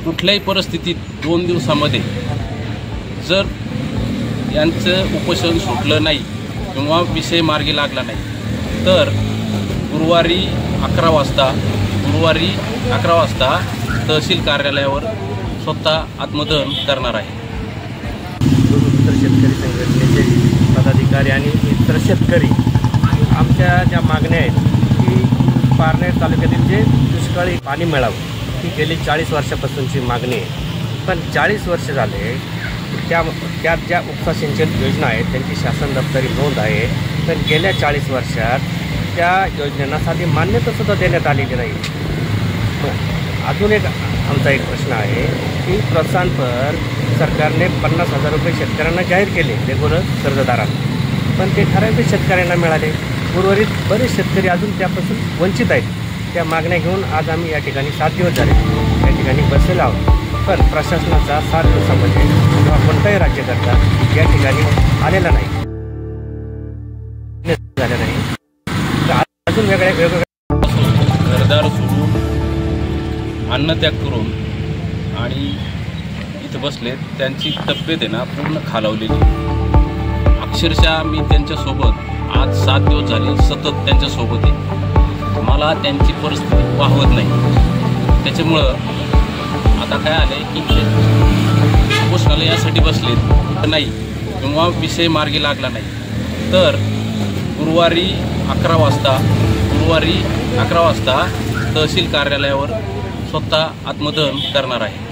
कुठल्याही परिस्थितीत 2 दिवसामध्ये जर यांचं उपोषण सुटलं नाही किंवा विषय मार्गी लागला नाही तर गुरुवारी 11 वाजता तहसील कार्यालयावर स्वतः आत्मदहन करणार आहे। इतर शेतकरी संघटनेचे पदाधिकारी आणि इतर शेतकरी आमच्या ज्या मागण्या आहेत की पारनेर तालुक्यातील जे दुष्काळी पाणी मिळावं ही गेली 40 वर्षापासूनची मागणी आहे। पण 40 वर्ष झाले त्यात ज्या उपसा सिंचन योजना आहेत त्यांची शासन दप्तरी नोंद आहे, तर गेल्या 40 वर्षात त्या योजनांना साधी मान्यतासुद्धा देण्यात आलेली नाही। अजून एक आमचा एक प्रश्न आहे की प्रोत्साहनपर सरकारने 50,000 रुपये शेतकऱ्यांना जाहीर केले रेग्युलर कर्जदारांना, पण ते ठराविक शेतकऱ्यांना मिळाले। उर्वरित बरेच शेतकरी अजून त्यापासून वंचित आहेत। त्या मागण्या घेऊन आज आम्ही या ठिकाणी 7 दिवस झाले या ठिकाणी बसलेलो आहोत, पण प्रशासनाचा 7 दिवसामध्ये किंवा कोणताही राज्यकर्ता या ठिकाणी आलेला नाही झाला नाही। अजून वेगवेगळ्या घरदार सोडून अन्नत्याग करून आणि इथं बसले, त्यांची तब्येत आहे ना पूर्ण खालावलेली। अक्षरशः मी त्यांच्यासोबत आज 7 दिवस झाले सतत त्यांच्यासोबत आहे। मला त्यांची परिस्थिती पाहवत नाही। त्याच्यामुळं आता काय आलं की उपोषणाला यासाठी बसलेत नाही किंवा विषय मार्गी लागला नाही तर गुरुवारी 11 वाजता तहसील कार्यालयावर स्वतः आत्मदहन करणार आहे।